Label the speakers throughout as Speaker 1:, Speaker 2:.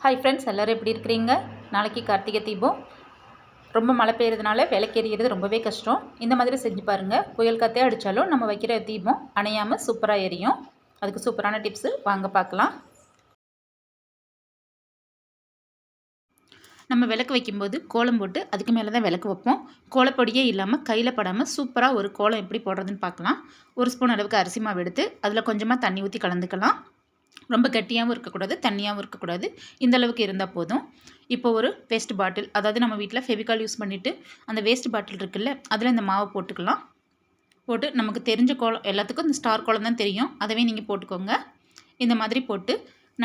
Speaker 1: Hi friends, எல்லோரும் எப்படி இருக்கிறீங்க? நாளைக்கு கார்த்திகை தீபம். ரொம்ப மழை பெய்யறதுனால விளக்கு எரியிறது ரொம்பவே கஷ்டம். இந்த மாதிரி செஞ்சு பாருங்கள். புயல் காற்றே அடித்தாலும் நம்ம வைக்கிற தீபம் அணையாமல் சூப்பராக எரியும். அதுக்கு சூப்பரான டிப்ஸு வாங்க பார்க்கலாம். நம்ம விளக்கு வைக்கும்போது கோலம் போட்டு அதுக்கு மேலே தான் விளக்கு வைப்போம். கோலப்பொடியே இல்லாமல் கையில் படாமல் சூப்பராக ஒரு கோலம் எப்படி போடுறதுன்னு பார்க்கலாம். 1 ஸ்பூன் அளவுக்கு அரிசி மாவு எடுத்து அதில் கொஞ்சமாக தண்ணி ஊற்றி கலந்துக்கலாம். ரொம்ப கட்டியாகவும் இருக்கக்கூடாது, தண்ணியாகவும் இருக்கக்கூடாது. இந்த அளவுக்கு இருந்தால் போதும். இப்போ ஒரு வேஸ்ட் பாட்டில், அதாவது நம்ம வீட்டில் ஃபெவிகால் யூஸ் பண்ணிவிட்டு அந்த வேஸ்ட் பாட்டில் இருக்குல்ல, அதில் இந்த மாவை போட்டுக்கலாம். போட்டு நமக்கு தெரிஞ்ச கோலம், எல்லாத்துக்கும் இந்த ஸ்டார் கோலம் தான் தெரியும், அதவே நீங்கள் போட்டுக்கோங்க. இந்த மாதிரி போட்டு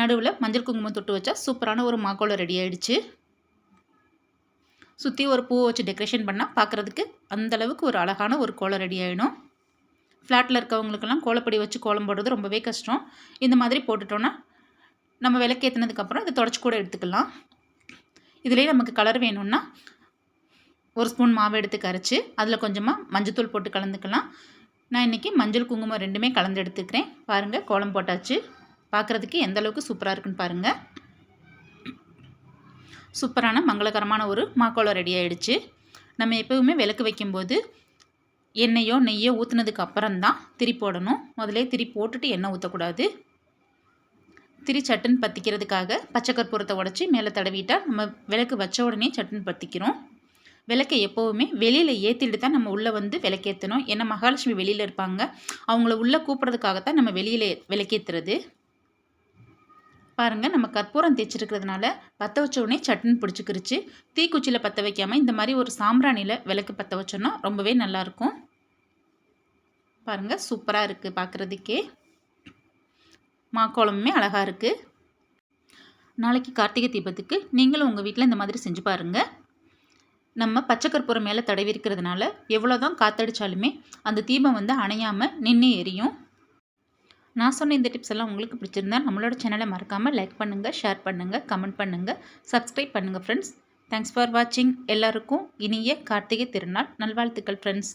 Speaker 1: நடுவில் மஞ்சள் குங்குமம் தொட்டு வச்சா சூப்பரான ஒரு மாக்கோலம் ரெடி ஆகிடுச்சு. சுற்றி ஒரு பூவை வச்சு டெக்கரேஷன் பண்ணால் பார்க்குறதுக்கு அந்தளவுக்கு ஒரு அழகான ஒரு கோலம் ரெடி ஆகிடும். ஃப்ளாட்டில் இருக்கவங்களுக்கெல்லாம் கோலப்பொடி வச்சு கோலம் போடுறது ரொம்பவே கஷ்டம். இந்த மாதிரி போட்டுட்டோன்னா நம்ம விளக்கு ஏற்றினதுக்கப்புறம் இதை தொடச்சி கூட எடுத்துக்கலாம். இதிலே நமக்கு கலர் வேணும்னா 1 ஸ்பூன் மாவு எடுத்து கரைச்சி அதில் கொஞ்சமாக மஞ்சத்தூள் போட்டு கலந்துக்கலாம். நான் இன்றைக்கி மஞ்சள் குங்குமம் ரெண்டுமே கலந்து எடுத்துக்கிறேன். பாருங்கள், கோலம் போட்டாச்சு. பார்க்குறதுக்கு எந்த அளவுக்கு சூப்பராக இருக்குன்னு பாருங்கள். சூப்பரான மங்களகரமான ஒரு மாக்கோலம் ரெடி ஆகிடுச்சு. நம்ம எப்போவுமே விளக்கு வைக்கும்போது எண்ணெயோ நெய்யோ ஊற்றுனதுக்கு அப்புறம் தான் திரி போடணும். முதலே திரி போட்டுட்டு எண்ணெய் ஊற்றக்கூடாது. திரி சட்டுன்னு பற்றிக்கிறதுக்காக பச்சை கற்பூரத்தை உடச்சி மேலே தடவிட்டால் நம்ம விளக்கு வச்ச உடனே சட்டுன்னு பற்றிக்கிறோம். விளக்கை எப்போவுமே வெளியில் ஏற்றிட்டு தான் நம்ம உள்ளே வந்து விளக்கேற்றணும். ஏன்னா மகாலட்சுமி வெளியில் இருப்பாங்க, அவங்கள உள்ளே கூப்பிட்றதுக்காகத்தான் நம்ம வெளியில் விளக்கேற்றுறது. பாருங்கள், நம்ம கற்பூரம் தேய்ச்சிருக்கிறதுனால பற்ற வச்ச உடனே சட்டுன்னு பிடிச்சிக்கிருச்சு. தீக்குச்சியில் பற்ற வைக்காமல் இந்த மாதிரி ஒரு சாம்பிராணியில் விளக்கு பற்ற வச்சோன்னா ரொம்பவே நல்லாயிருக்கும். பாருங்கள், சூப்பராக இருக்குது பார்க்குறதுக்கே. மாக்கோலமுமே அழகாக இருக்குது. நாளைக்கு கார்த்திகை தீபத்துக்கு நீங்களும் உங்கள் வீட்டில் இந்த மாதிரி செஞ்சு பாருங்கள். நம்ம பச்சை கற்பூரம் மேலே தடவி இருக்கிறதுனால எவ்வளோ தான் காற்றடிச்சாலுமே அந்த தீபம் வந்து அணையாமல் நின்று எரியும். நான் சொன்ன இந்த டிப்ஸ் எல்லாம் உங்களுக்கு பிடிச்சிருந்தா நம்மளோட சேனலை மறக்காமல் லைக் பண்ணுங்கள், ஷேர் பண்ணுங்கள், கமெண்ட் பண்ணுங்கள், சப்ஸ்கிரைப் பண்ணுங்கள் ஃப்ரெண்ட்ஸ். தேங்க்ஸ் ஃபார் வாட்சிங். எல்லாருக்கும் இனிய கார்த்திகை திருநாள் நல்வாழ்த்துக்கள் ஃப்ரெண்ட்ஸ்.